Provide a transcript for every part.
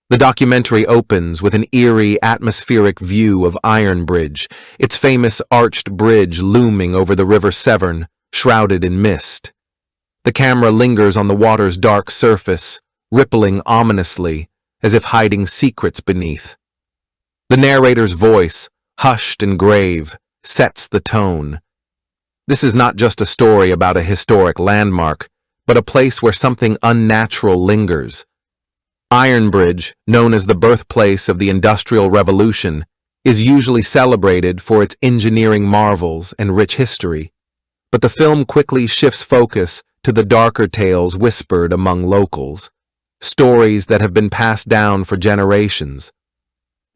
The documentary opens with an eerie, atmospheric view of Ironbridge, its famous arched bridge looming over the River Severn, shrouded in mist. The camera lingers on the water's dark surface, rippling ominously, as if hiding secrets beneath. The narrator's voice, hushed and grave, sets the tone. This is not just a story about a historic landmark, but a place where something unnatural lingers. Ironbridge, known as the birthplace of the Industrial Revolution, is usually celebrated for its engineering marvels and rich history. But the film quickly shifts focus to the darker tales whispered among locals, stories that have been passed down for generations.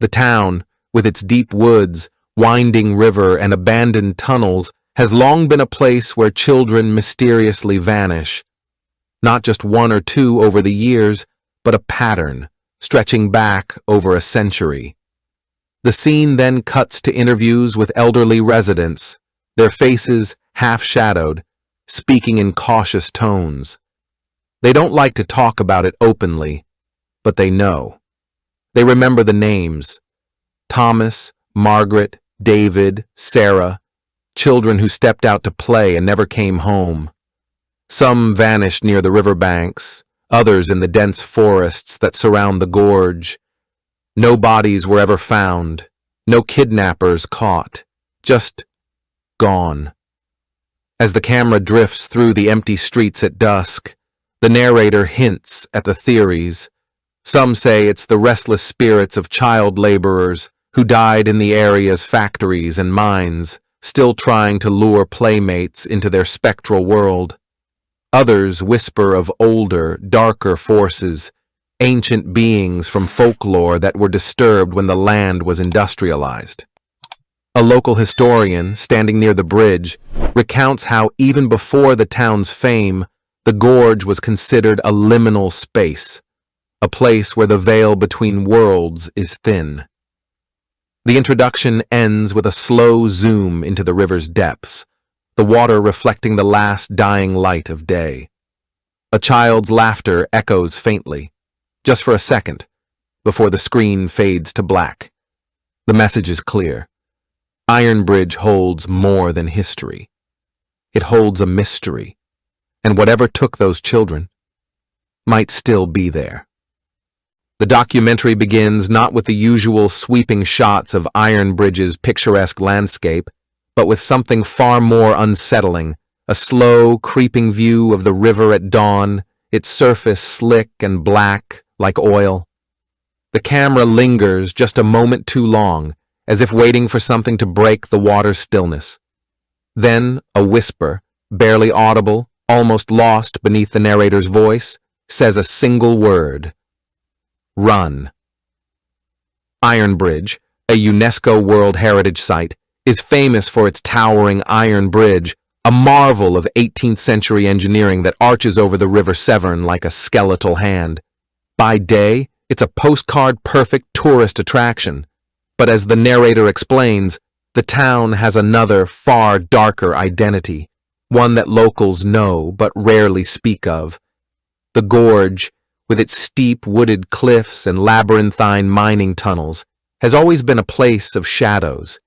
The town, with its deep woods, winding river, and abandoned tunnels, has long been a place where children mysteriously vanish. Not just one or two over the years, but a pattern, stretching back over a century. The scene then cuts to interviews with elderly residents, their faces half-shadowed, speaking in cautious tones. They don't like to talk about it openly, but they know. They remember the names: Thomas, Margaret, David, Sarah, children who stepped out to play and never came home. Some vanished near the riverbanks, others in the dense forests that surround the gorge. No bodies were ever found, no kidnappers caught, just gone. As the camera drifts through the empty streets at dusk, the narrator hints at the theories. Some say it's the restless spirits of child laborers who died in the area's factories and mines, still trying to lure playmates into their spectral world. Others whisper of older, darker forces, ancient beings from folklore that were disturbed when the land was industrialized. A local historian, standing near the bridge, recounts how even before the town's fame, the gorge was considered a liminal space, a place where the veil between worlds is thin. The introduction ends with a slow zoom into the river's depths, the water reflecting the last dying light of day. A child's laughter echoes faintly, just for a second, before the screen fades to black. The message is clear. Ironbridge holds more than history. It holds a mystery, and whatever took those children might still be there. The documentary begins not with the usual sweeping shots of Ironbridge's picturesque landscape, but with something far more unsettling, a slow, creeping view of the river at dawn, its surface slick and black like oil. The camera lingers just a moment too long, as if waiting for something to break the water's stillness. Then a whisper, barely audible, almost lost beneath the narrator's voice, says a single word: run. Ironbridge, a UNESCO World Heritage Site, is famous for its towering iron bridge, a marvel of 18th century engineering that arches over the River Severn like a skeletal hand. By day, it's a postcard-perfect tourist attraction, but as the narrator explains, the town has another, far darker identity, one that locals know but rarely speak of. The gorge, with its steep wooded cliffs and labyrinthine mining tunnels, has always been a place of shadows.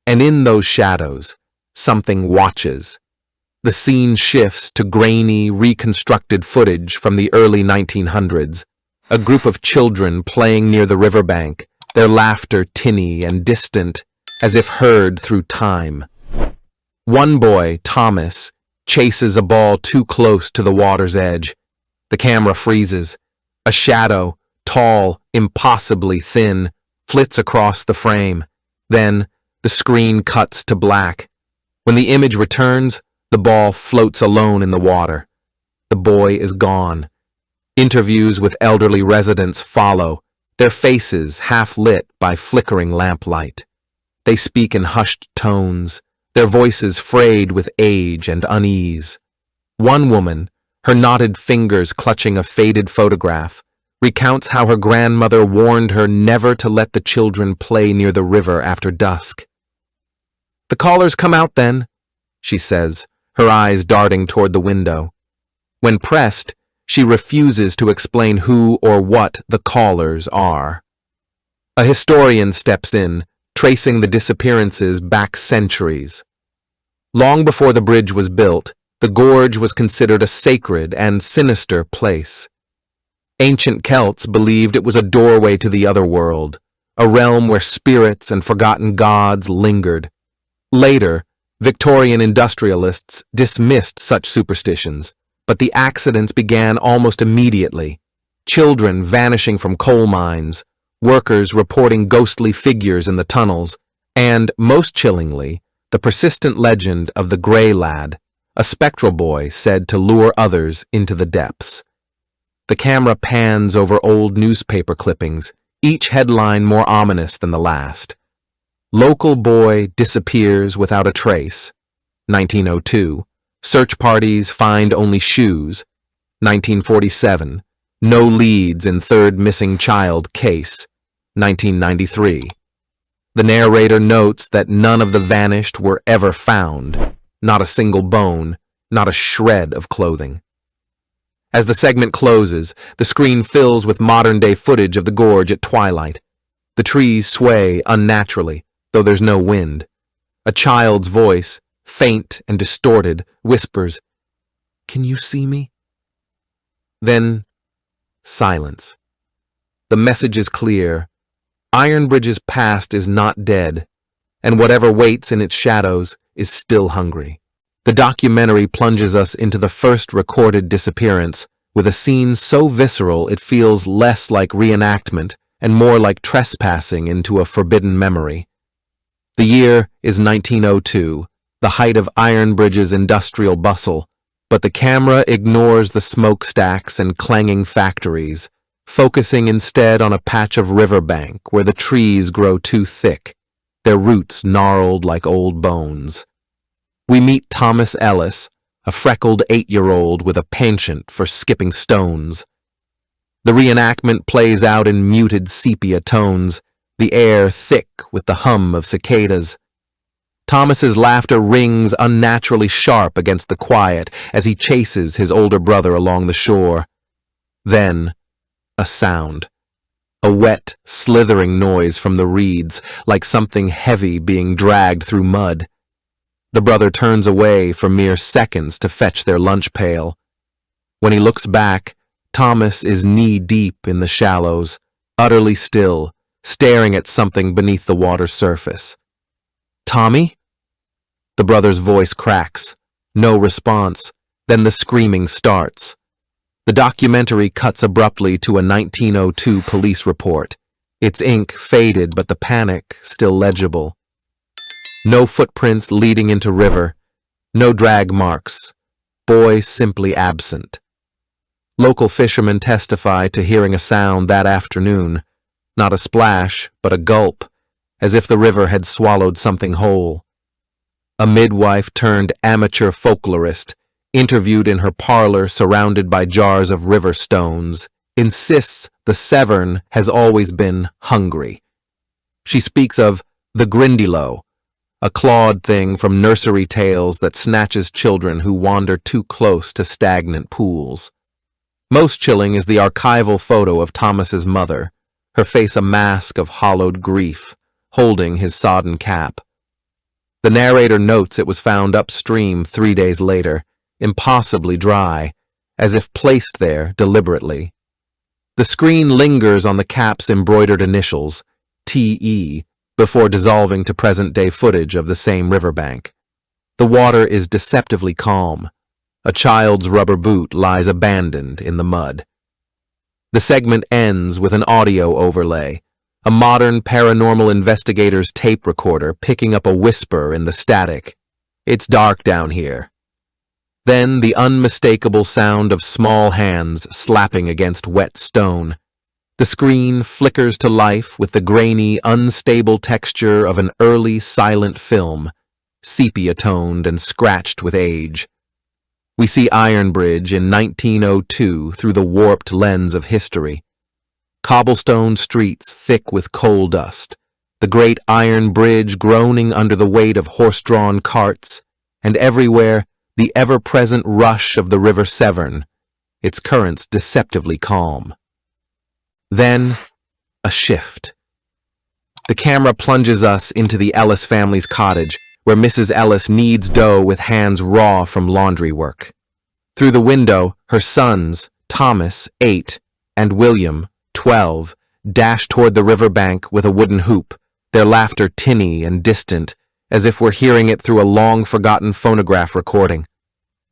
And in those shadows, something watches. The scene shifts to grainy, reconstructed footage from the early 1900s, a group of children playing near the riverbank, their laughter tinny and distant, as if heard through time. One boy, Thomas, chases a ball too close to the water's edge. The camera freezes. A shadow, tall, impossibly thin, flits across the frame. Then, the screen cuts to black. When the image returns, the ball floats alone in the water. The boy is gone. Interviews with elderly residents follow, their faces half lit by flickering lamplight. They speak in hushed tones, their voices frayed with age and unease. One woman, her knotted fingers clutching a faded photograph, recounts how her grandmother warned her never to let the children play near the river after dusk. "The callers come out then," she says, her eyes darting toward the window. When pressed, She refuses to explain who or what the callers are. A historian steps in, tracing the disappearances back centuries. Long before the bridge was built, the gorge was considered a sacred and sinister place. Ancient Celts believed it was a doorway to the other world, a realm where spirits and forgotten gods lingered. Later, Victorian industrialists dismissed such superstitions, but the accidents began almost immediately. Children vanishing from coal mines, workers reporting ghostly figures in the tunnels, and, most chillingly, the persistent legend of the Grey Lad, a spectral boy said to lure others into the depths. The camera pans over old newspaper clippings, each headline more ominous than the last. Local boy disappears without a trace. 1902. Search parties find only shoes. 1947. No leads in third missing child case. 1993. The narrator notes that none of the vanished were ever found. Not a single bone, not a shred of clothing. As the segment closes, the screen fills with modern-day footage of the gorge at twilight. The trees sway unnaturally, though there's no wind. A child's voice, faint and distorted, whispers, "Can you see me?" Then, silence. The message is clear. Ironbridge's past is not dead, and whatever waits in its shadows is still hungry. The documentary plunges us into the first recorded disappearance, with a scene so visceral it feels less like reenactment and more like trespassing into a forbidden memory. The year is 1902, the height of Ironbridge's industrial bustle, but the camera ignores the smokestacks and clanging factories, focusing instead on a patch of riverbank where the trees grow too thick, their roots gnarled like old bones. We meet Thomas Ellis, a freckled 8-year-old with a penchant for skipping stones. The reenactment plays out in muted sepia tones, the air thick with the hum of cicadas. Thomas's laughter rings unnaturally sharp against the quiet as he chases his older brother along the shore. Then, a sound. A wet, slithering noise from the reeds, like something heavy being dragged through mud. The brother turns away for mere seconds to fetch their lunch pail. When he looks back, Thomas is knee-deep in the shallows, utterly still, staring at something beneath the water's surface. "Tommy?" The brother's voice cracks. No response. Then the screaming starts. The documentary cuts abruptly to a 1902 police report. Its ink faded, but the panic still legible. No footprints leading into river. No drag marks. Boy simply absent. Local fishermen testify to hearing a sound that afternoon. Not a splash, but a gulp, as if the river had swallowed something whole. A midwife turned amateur folklorist, interviewed in her parlor surrounded by jars of river stones, insists the Severn has always been hungry. She speaks of the Grindylow, a clawed thing from nursery tales that snatches children who wander too close to stagnant pools. Most chilling is the archival photo of Thomas's mother, her face a mask of hollowed grief, holding his sodden cap. The narrator notes it was found upstream 3 days later, impossibly dry, as if placed there deliberately. The screen lingers on the cap's embroidered initials, T.E., before dissolving to present-day footage of the same riverbank. The water is deceptively calm. A child's rubber boot lies abandoned in the mud. The segment ends with an audio overlay, a modern paranormal investigator's tape recorder picking up a whisper in the static. "It's dark down here." Then the unmistakable sound of small hands slapping against wet stone. The screen flickers to life with the grainy, unstable texture of an early silent film, sepia-toned and scratched with age. We see Ironbridge in 1902 through the warped lens of history. Cobblestone streets thick with coal dust, the great iron bridge groaning under the weight of horse-drawn carts, and everywhere the ever-present rush of the River Severn, its currents deceptively calm. Then, a shift. The camera plunges us into the Ellis family's cottage, where Mrs. Ellis kneads dough with hands raw from laundry work. Through the window, her sons, Thomas, 8, and William, 12, dash toward the riverbank with a wooden hoop, their laughter tinny and distant, as if we're hearing it through a long-forgotten phonograph recording.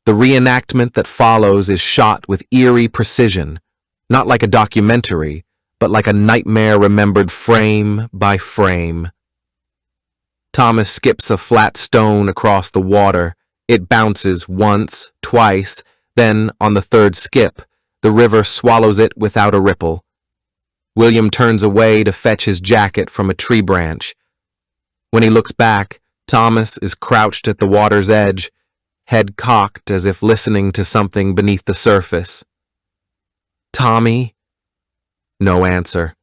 The reenactment that follows is shot with eerie precision, not like a documentary, but like a nightmare remembered frame by frame. Thomas skips a flat stone across the water. It bounces once, twice, then, on the third skip, the river swallows it without a ripple. William turns away to fetch his jacket from a tree branch. When he looks back, Thomas is crouched at the water's edge, head cocked as if listening to something beneath the surface. "Tommy?" No answer.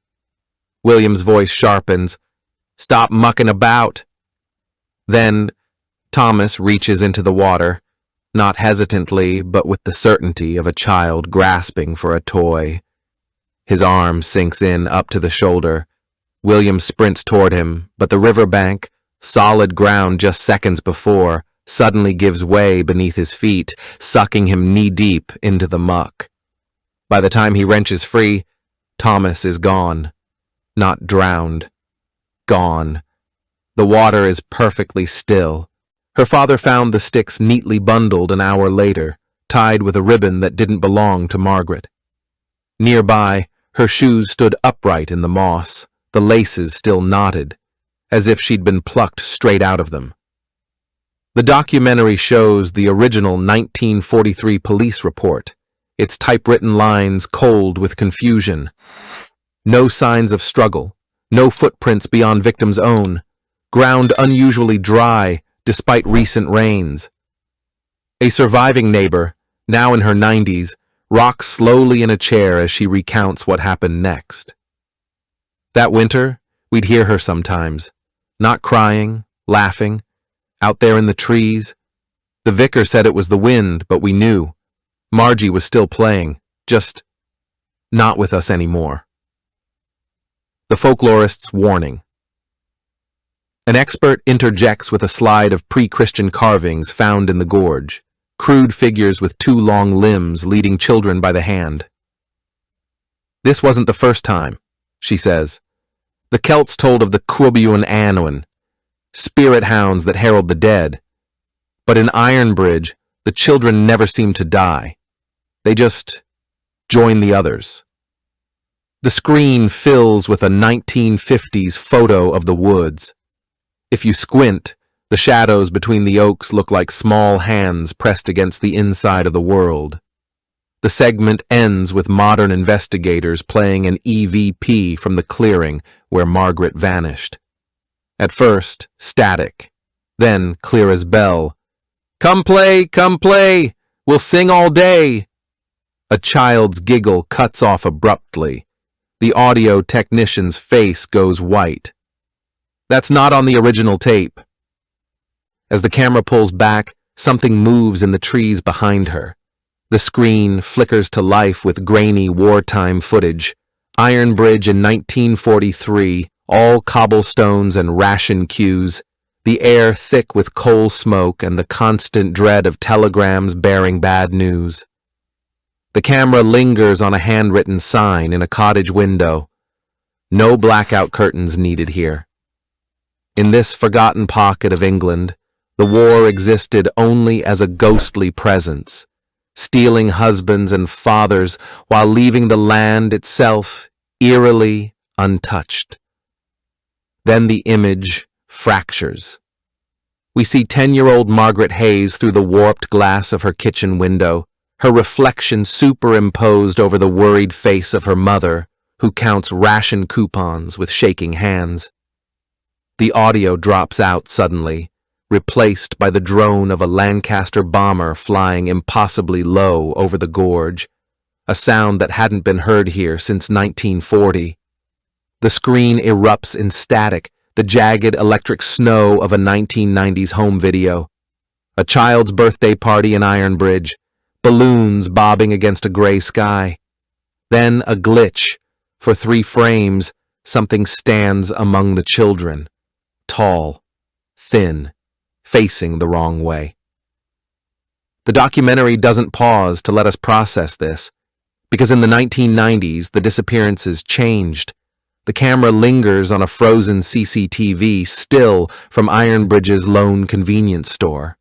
William's voice sharpens. "Stop mucking about." Then, Thomas reaches into the water, not hesitantly, but with the certainty of a child grasping for a toy. His arm sinks in up to the shoulder. William sprints toward him, but the riverbank, solid ground just seconds before, suddenly gives way beneath his feet, sucking him knee-deep into the muck. By the time he wrenches free, Thomas is gone. Not drowned. Gone. The water is perfectly still. Her father found the sticks neatly bundled an hour later, tied with a ribbon that didn't belong to Margaret. Nearby, her shoes stood upright in the moss, the laces still knotted, as if she'd been plucked straight out of them. The documentary shows the original 1943 police report, its typewritten lines cold with confusion. No signs of struggle, no footprints beyond victim's own, ground unusually dry despite recent rains. A surviving neighbor, now in her 90s, rocks slowly in a chair as she recounts what happened next. That winter, we'd hear her sometimes, not crying, laughing, out there in the trees. The vicar said it was the wind, but we knew. Margie was still playing, just not with us anymore. The folklorist's warning. An expert interjects with a slide of pre-Christian carvings found in the gorge, crude figures with 2 long limbs leading children by the hand. "This wasn't the first time," she says. "The Celts told of the Cuobian Anwen, spirit hounds that herald the dead. But in Ironbridge, the children never seemed to die. They just join the others." The screen fills with a 1950s photo of the woods. If you squint, the shadows between the oaks look like small hands pressed against the inside of the world. The segment ends with modern investigators playing an EVP from the clearing where Margaret vanished. At first, static, then clear as bell. Come play, we'll sing all day." A child's giggle cuts off abruptly. The audio technician's face goes white. That's not on the original tape. As the camera pulls back, something moves in the trees behind her. The screen flickers to life with grainy wartime footage. Ironbridge in 1943, all cobblestones and ration queues, the air thick with coal smoke and the constant dread of telegrams bearing bad news. The camera lingers on a handwritten sign in a cottage window. No blackout curtains needed here. In this forgotten pocket of England, the war existed only as a ghostly presence, stealing husbands and fathers while leaving the land itself eerily untouched. Then the image fractures. We see 10-year-old Margaret Hayes through the warped glass of her kitchen window, her reflection superimposed over the worried face of her mother, who counts ration coupons with shaking hands. The audio drops out suddenly, replaced by the drone of a Lancaster bomber flying impossibly low over the gorge, a sound that hadn't been heard here since 1940. The screen erupts in static, the jagged electric snow of a 1990s home video. A child's birthday party in Ironbridge, balloons bobbing against a gray sky. Then a glitch. For 3 frames, something stands among the children. Tall, thin, facing the wrong way. The documentary doesn't pause to let us process this, because in the 1990s, the disappearances changed. The camera lingers on a frozen CCTV still from Ironbridge's lone convenience store.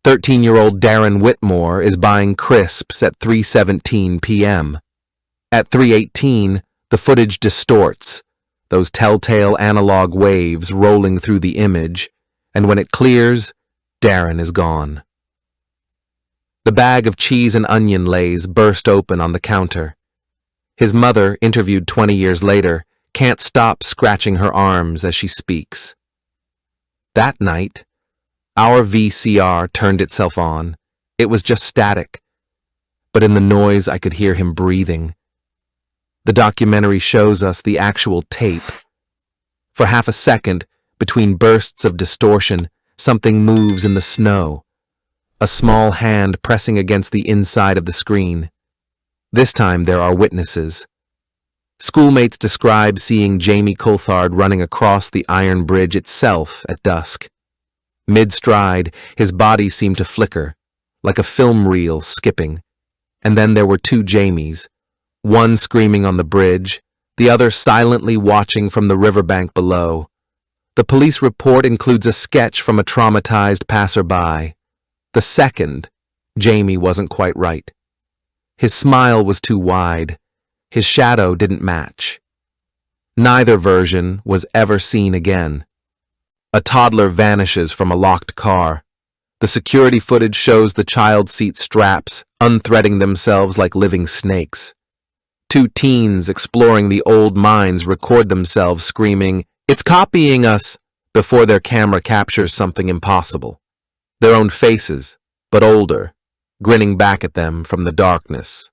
13-year-old Darren Whitmore is buying crisps at 3:17 p.m. At 3:18, the footage distorts, those telltale analog waves rolling through the image, and when it clears, Darren is gone. The bag of cheese and onion lays burst open on the counter. His mother, interviewed 20 years later, can't stop scratching her arms as she speaks. That night, our VCR turned itself on. It was just static, but in the noise I could hear him breathing. The documentary shows us the actual tape. For half a second, between bursts of distortion, something moves in the snow. A small hand pressing against the inside of the screen. This time there are witnesses. Schoolmates describe seeing Jamie Coulthard running across the Ironbridge itself at dusk. Mid-stride, his body seemed to flicker, like a film reel skipping. And then there were 2 Jamies, one screaming on the bridge, the other silently watching from the riverbank below. The police report includes a sketch from a traumatized passerby. The second, Jamie wasn't quite right. His smile was too wide. His shadow didn't match. Neither version was ever seen again. A toddler vanishes from a locked car. The security footage shows the child seat straps unthreading themselves like living snakes. 2 teens exploring the old mines record themselves screaming, "It's copying us!" before their camera captures something impossible. Their own faces, but older, grinning back at them from the darkness.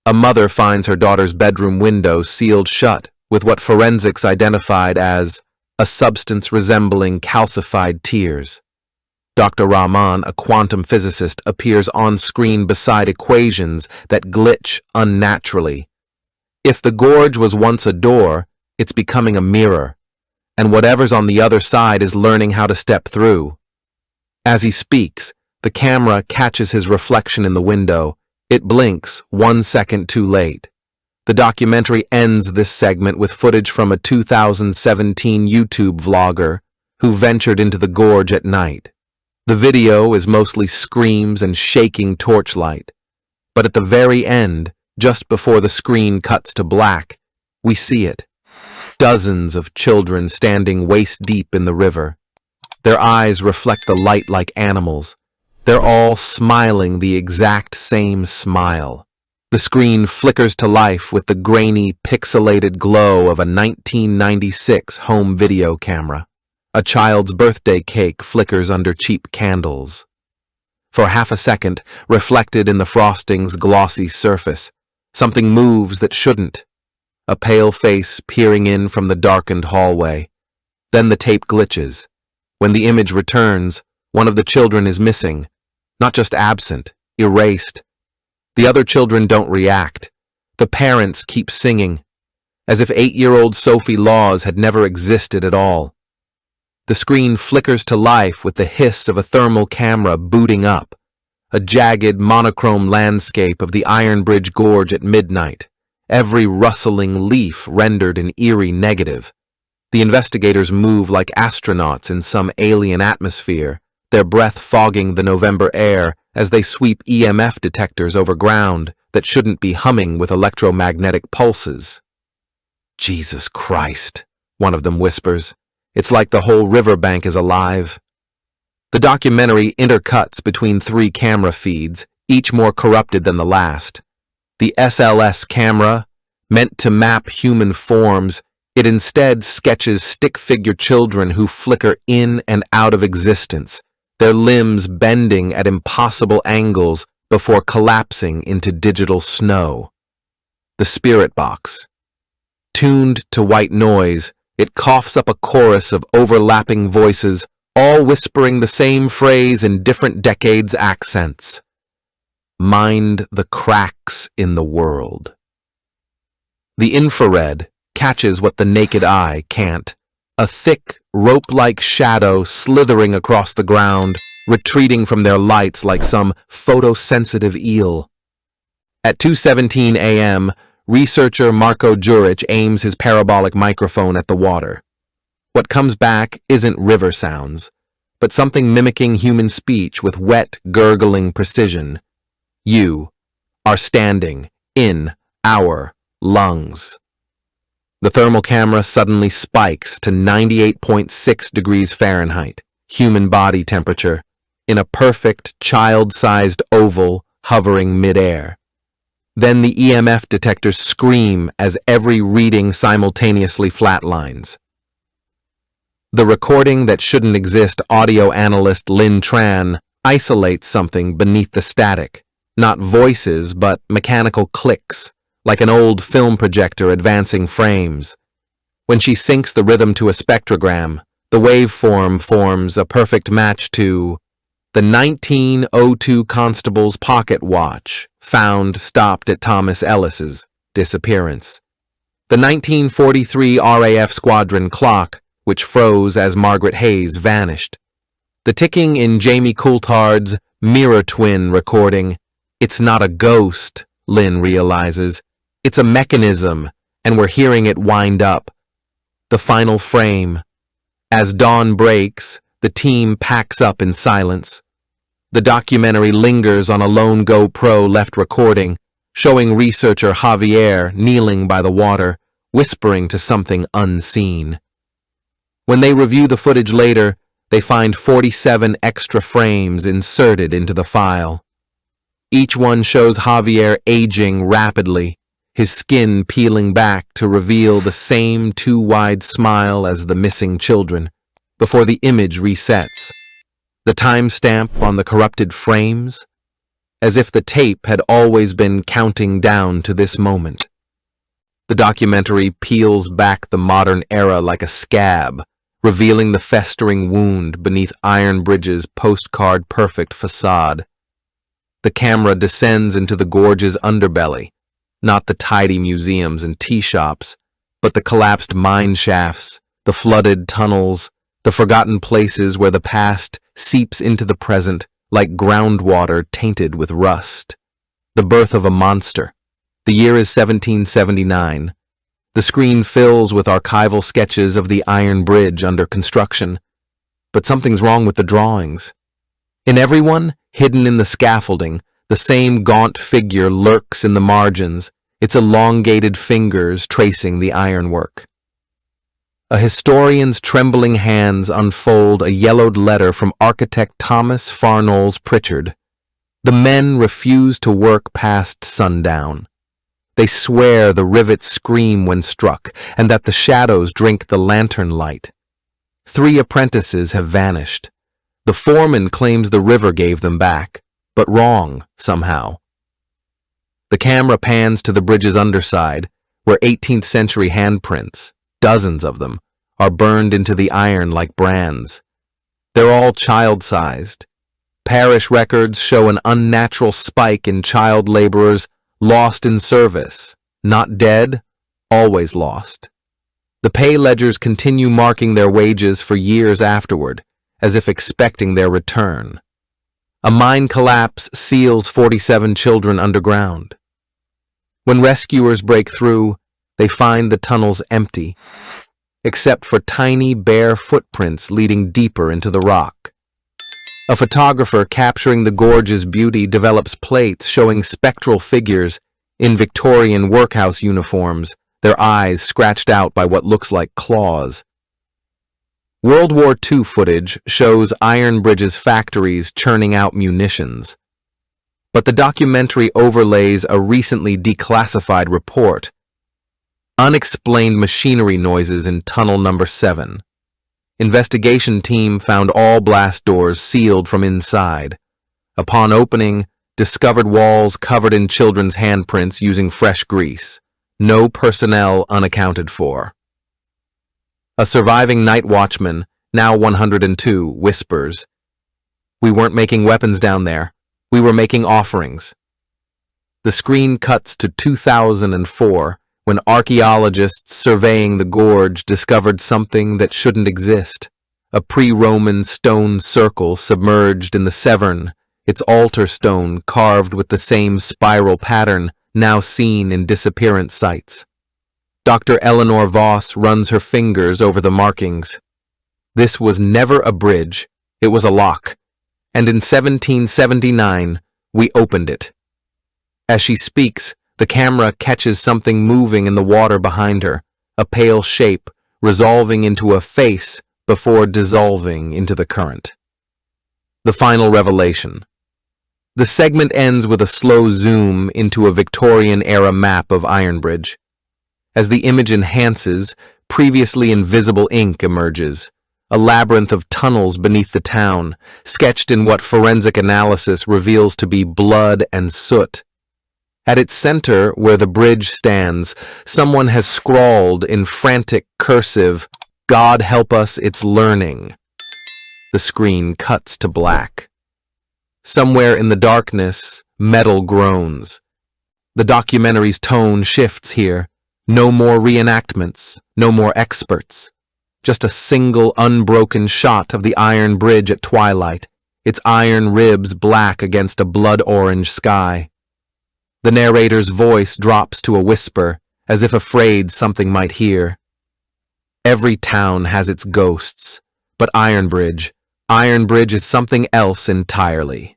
A mother finds her daughter's bedroom window sealed shut with what forensics identified as a substance resembling calcified tears. Dr. Rahman, a quantum physicist, appears on screen beside equations that glitch unnaturally. If the gorge was once a door, it's becoming a mirror, and whatever's on the other side is learning how to step through. As he speaks, the camera catches his reflection in the window. It blinks 1 second too late. The documentary ends this segment with footage from a 2017 YouTube vlogger who ventured into the gorge at night. The video is mostly screams and shaking torchlight, but at the very end, just before the screen cuts to black, we see it. Dozens of children standing waist-deep in the river. Their eyes reflect the light like animals. They're all smiling the exact same smile. The screen flickers to life with the grainy, pixelated glow of a 1996 home video camera. A child's birthday cake flickers under cheap candles. For half a second, reflected in the frosting's glossy surface, something moves that shouldn't. A pale face peering in from the darkened hallway. Then the tape glitches. When the image returns, one of the children is missing, not just absent, erased. The other children don't react. The parents keep singing, as if 8-year-old Sophie Laws had never existed at all. The screen flickers to life with the hiss of a thermal camera booting up, a jagged, monochrome landscape of the Ironbridge Gorge at midnight, every rustling leaf rendered an eerie negative. The investigators move like astronauts in some alien atmosphere, their breath fogging the November air as they sweep EMF detectors over ground that shouldn't be humming with electromagnetic pulses. "Jesus Christ," one of them whispers. "It's like the whole riverbank is alive." The documentary intercuts between 3 camera feeds, each more corrupted than the last. The SLS camera, meant to map human forms, it instead sketches stick-figure children who flicker in and out of existence, their limbs bending at impossible angles before collapsing into digital snow. The spirit box. Tuned to white noise, it coughs up a chorus of overlapping voices, all whispering the same phrase in different decades' accents. mind the cracks in the world. The infrared catches what the naked eye can't. A thick, rope-like shadow slithering across the ground, retreating from their lights like some photosensitive eel. At 2:17 a.m., researcher Marko Juric aims his parabolic microphone at the water. What comes back isn't river sounds, but something mimicking human speech with wet, gurgling precision. You are standing in our lungs. The thermal camera suddenly spikes to 98.6 degrees Fahrenheit, human body temperature, in a perfect, child-sized oval hovering mid-air. Then the EMF detectors scream as every reading simultaneously flatlines. The recording that shouldn't exist audio analyst Lin Tran isolates something beneath the static, not voices but mechanical clicks, like an old film projector advancing frames. When she syncs the rhythm to a spectrogram, the waveform forms a perfect match to the 1902 constable's pocket watch, found stopped at Thomas Ellis's disappearance. The 1943 RAF squadron clock, which froze as Margaret Hayes vanished. The ticking in Jamie Coulthard's mirror twin recording. It's not a ghost, Lynn realizes. It's a mechanism, and we're hearing it wind up. The final frame. As dawn breaks, the team packs up in silence. The documentary lingers on a lone GoPro left recording, showing researcher Javier kneeling by the water, whispering to something unseen. When they review the footage later, they find 47 extra frames inserted into the file. Each one shows Javier aging rapidly, his skin peeling back to reveal the same too-wide smile as the missing children, before the image resets. The timestamp on the corrupted frames, as if the tape had always been counting down to this moment. The documentary peels back the modern era like a scab, revealing the festering wound beneath Ironbridge's postcard-perfect facade. The camera descends into the gorge's underbelly, not the tidy museums and tea shops, but the collapsed mine shafts, the flooded tunnels, the forgotten places where the past seeps into the present like groundwater tainted with rust. The birth of a monster. The year is 1779. The screen fills with archival sketches of the iron bridge under construction. But something's wrong with the drawings. In everyone, hidden in the scaffolding, the same gaunt figure lurks in the margins, its elongated fingers tracing the ironwork. A historian's trembling hands unfold a yellowed letter from architect Thomas Farnolles Pritchard. The men refuse to work past sundown. They swear the rivets scream when struck, and that the shadows drink the lantern light. 3 apprentices have vanished. The foreman claims the river gave them back, but wrong, somehow. The camera pans to the bridge's underside, where 18th century handprints, dozens of them, are burned into the iron like brands. They're all child-sized. Parish records show an unnatural spike in child laborers lost in service, not dead, always lost. The pay ledgers continue marking their wages for years afterward, as if expecting their return. A mine collapse seals 47 children underground. When rescuers break through, they find the tunnels empty, except for tiny bare footprints leading deeper into the rock. A photographer capturing the gorge's beauty develops plates showing spectral figures in Victorian workhouse uniforms, their eyes scratched out by what looks like claws. World War II footage shows Ironbridge's factories churning out munitions. But the documentary overlays a recently declassified report. Unexplained machinery noises in tunnel number 7. Investigation team found all blast doors sealed from inside. Upon opening, discovered walls covered in children's handprints using fresh grease. No personnel unaccounted for. A surviving night watchman, now 102, whispers, "We weren't making weapons down there. We were making offerings. The screen cuts to 2004, when archaeologists surveying the gorge discovered something that shouldn't exist. A pre-Roman stone circle submerged in the Severn, its altar stone carved with the same spiral pattern now seen in disappearance sites. Dr. Eleanor Voss runs her fingers over the markings. This was never a bridge, it was a lock, and in 1779 we opened it. As she speaks, the camera catches something moving in the water behind her, a pale shape resolving into a face before dissolving into the current. The final revelation. The segment ends with a slow zoom into a Victorian-era map of Ironbridge. As the image enhances, previously invisible ink emerges, a labyrinth of tunnels beneath the town, sketched in what forensic analysis reveals to be blood and soot. At its center, where the bridge stands, someone has scrawled in frantic cursive, "God help us, it's learning." The screen cuts to black. Somewhere in the darkness, metal groans. The documentary's tone shifts here. No more reenactments, no more experts. Just a single unbroken shot of the iron bridge at twilight, its iron ribs black against a blood-orange sky. The narrator's voice drops to a whisper, as if afraid something might hear. Every town has its ghosts, but Ironbridge is something else entirely.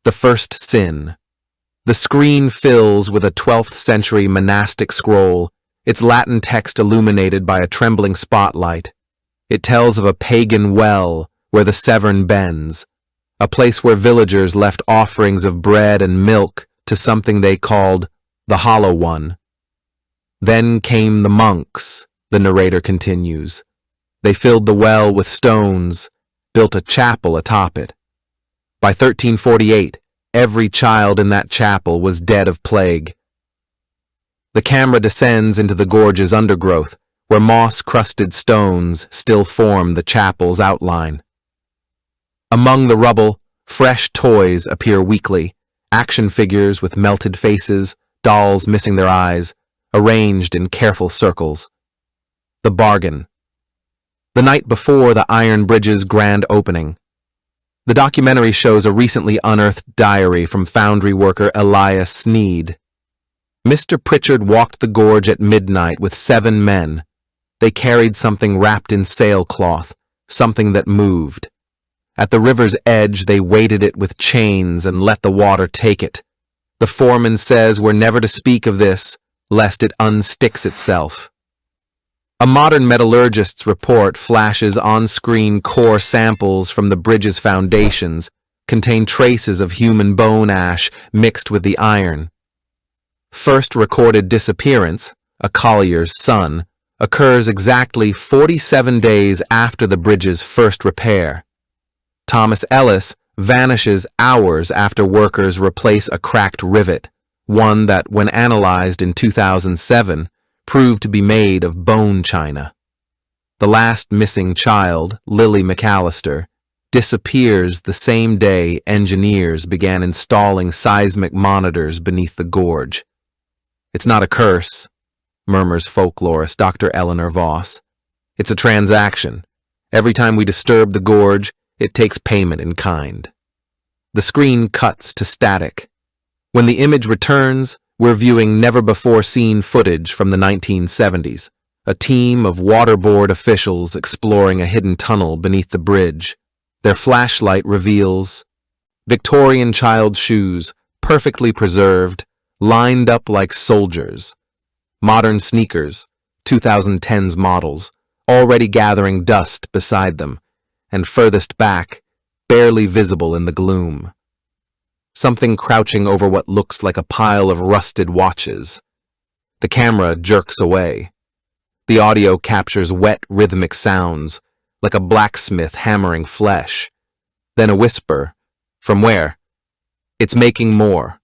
The first sin. The screen fills with a 12th century monastic scroll, its Latin text illuminated by a trembling spotlight. It tells of a pagan well where the Severn bends, a place where villagers left offerings of bread and milk to something they called the Hollow One. Then came the monks, the narrator continues. They filled the well with stones, built a chapel atop it. By 1348, every child in that chapel was dead of plague. The camera descends into the gorge's undergrowth, where moss-crusted stones still form the chapel's outline. Among the rubble, fresh toys appear weakly, action figures with melted faces, dolls missing their eyes, arranged in careful circles. The bargain. The night before the Iron Bridge's grand opening. The documentary shows a recently unearthed diary from foundry worker Elias Sneed. Mr. Pritchard walked the gorge at midnight with 7 men. They carried something wrapped in sailcloth, something that moved. At the river's edge, they weighted it with chains and let the water take it. The foreman says we're never to speak of this, lest it unsticks itself. A modern metallurgist's report flashes on-screen core samples from the bridge's foundations, contain traces of human bone ash mixed with the iron. First recorded disappearance, a collier's son, occurs exactly 47 days after the bridge's first repair. Thomas Ellis vanishes hours after workers replace a cracked rivet, one that, when analyzed in 2007, proved to be made of bone china. The last missing child, Lily McAllister, disappears the same day engineers began installing seismic monitors beneath the gorge. It's not a curse, murmurs folklorist Dr. Eleanor Voss. It's a transaction. Every time we disturb the gorge, it takes payment in kind. The screen cuts to static. When the image returns, we're viewing never-before-seen footage from the 1970s, a team of waterboard officials exploring a hidden tunnel beneath the bridge. Their flashlight reveals Victorian child shoes, perfectly preserved, lined up like soldiers. Modern sneakers, 2010s models, already gathering dust beside them, and furthest back, barely visible in the gloom. Something crouching over what looks like a pile of rusted watches. The camera jerks away. The audio captures wet, rhythmic sounds, like a blacksmith hammering flesh. Then a whisper. From where? It's making more.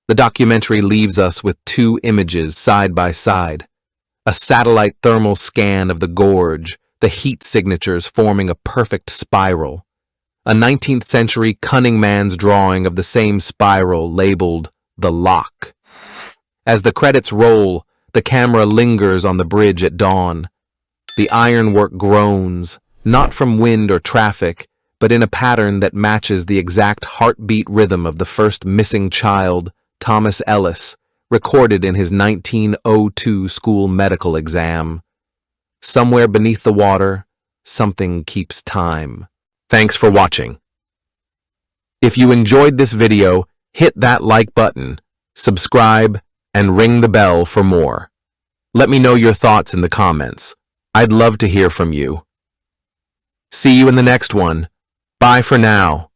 The documentary leaves us with 2 images side by side. A satellite thermal scan of the gorge, the heat signatures forming a perfect spiral. A 19th century cunning man's drawing of the same spiral labeled the lock. As the credits roll, the camera lingers on the bridge at dawn. The ironwork groans, not from wind or traffic, but in a pattern that matches the exact heartbeat rhythm of the first missing child, Thomas Ellis, recorded in his 1902 school medical exam. Somewhere beneath the water, something keeps time. Thanks for watching. If you enjoyed this video, hit that like button, subscribe, and ring the bell for more. Let me know your thoughts in the comments. I'd love to hear from you. See you in the next one. Bye for now.